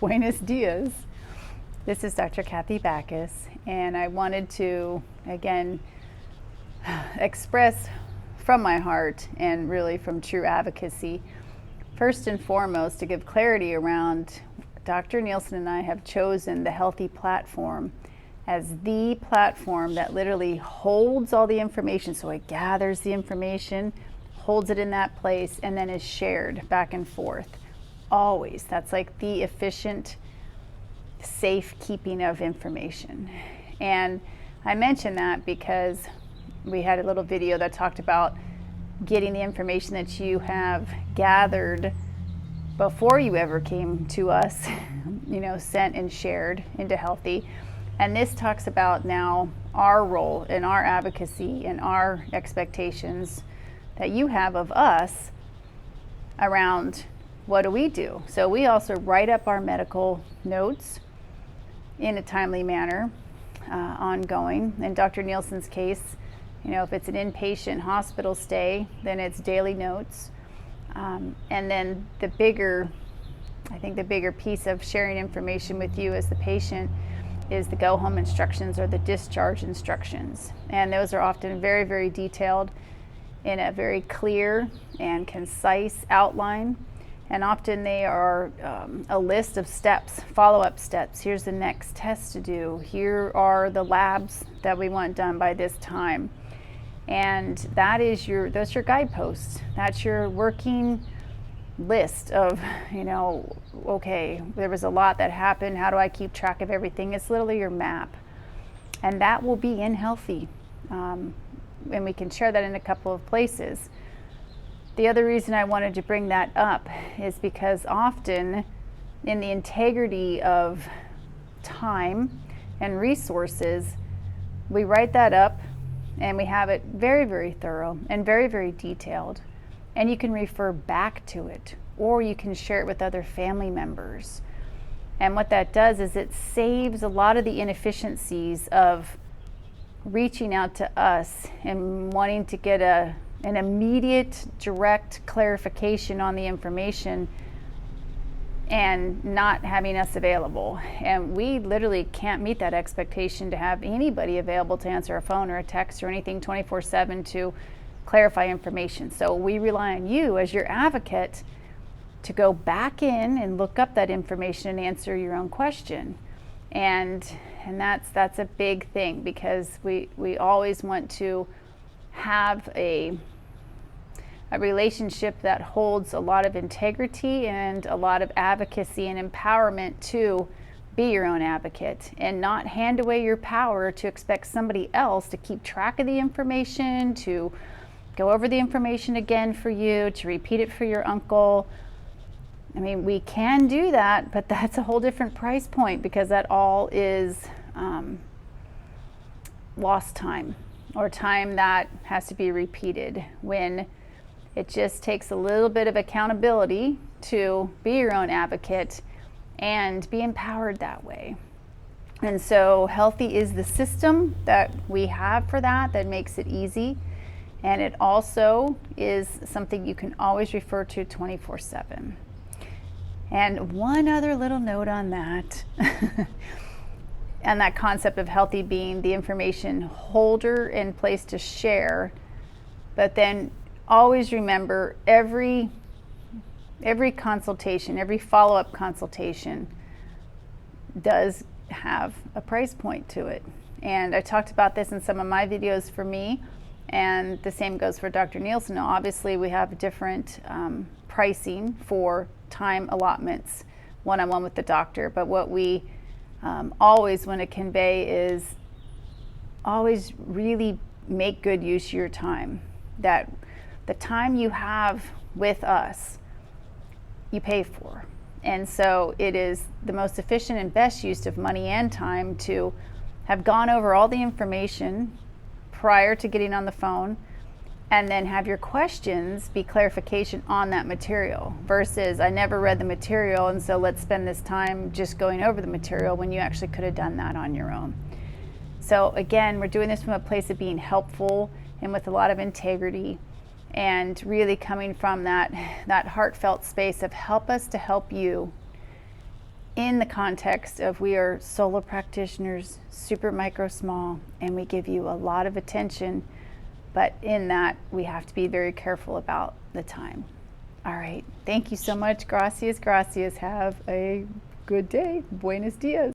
Buenos dias. This is Dr. Kathy Backus, and I wanted to, again, express from my heart and really from true advocacy, first and foremost, to give clarity around Dr. Nielsen and I have chosen the Healthy platform as the platform that literally holds all the information. So it gathers the information, holds it in that place, and then is shared back and forth. Always. That's like the efficient, safe keeping of information. And I mention that because we had a little video that talked about getting the information that you have gathered before you ever came to us, sent and shared into Healthy. And this talks about now our role and our advocacy and our expectations that you have of us around what do we do. So we also write up our medical notes in a timely manner, ongoing. In Dr. Nielsen's case, if it's an inpatient hospital stay, then it's daily notes. And then the bigger piece of sharing information with you as the patient is the go home instructions or the discharge instructions. And those are often very, very detailed in a very clear and concise outline. And often they are a list of steps, follow-up steps. Here's the next test to do. Here are the labs that we want done by this time. And those are your guideposts. That's your working list of, okay, there was a lot that happened. How do I keep track of everything? It's literally your map. And that will be in Healthy. And we can share that in a couple of places. The other reason I wanted to bring that up is because often in the integrity of time and resources, we write that up and we have it very, very thorough and very, very detailed. And you can refer back to it, or you can share it with other family members. And what that does is it saves a lot of the inefficiencies of reaching out to us and wanting to get an immediate, direct clarification on the information and not having us available. And we literally can't meet that expectation to have anybody available to answer a phone or a text or anything 24/7 to clarify information. So we rely on you as your advocate to go back in and look up that information and answer your own question. And that's a big thing, because we always want to have a relationship that holds a lot of integrity and a lot of advocacy and empowerment to be your own advocate and not hand away your power to expect somebody else to keep track of the information, to go over the information again for you, to repeat it for your uncle. I mean, we can do that, but that's a whole different price point, because that all is lost time, or time that has to be repeated, when it just takes a little bit of accountability to be your own advocate and be empowered that way. And so Healthy is the system that we have for that makes it easy. And it also is something you can always refer to 24/7. And one other little note on that, and that concept of Healthy being the information holder and place to share, but then always remember every consultation, every follow-up consultation does have a price point to it. And I talked about this in some of my videos for me, and the same goes for Dr. Nielsen. Now, obviously, we have different pricing for time allotments, one-on-one with the doctor, but what we always want to convey is always really make good use of your time. That the time you have with us, you pay for. And so it is the most efficient and best use of money and time to have gone over all the information prior to getting on the phone, and then have your questions be clarification on that material, versus I never read the material and so let's spend this time just going over the material, when you actually could have done that on your own. So again, we're doing this from a place of being helpful and with a lot of integrity, and really coming from that heartfelt space of help us to help you in the context of we are solo practitioners, super micro small, and we give you a lot of attention, but in that we have to be very careful about the time. All right, thank you so much. Gracias, gracias. Have a good day. Buenos dias.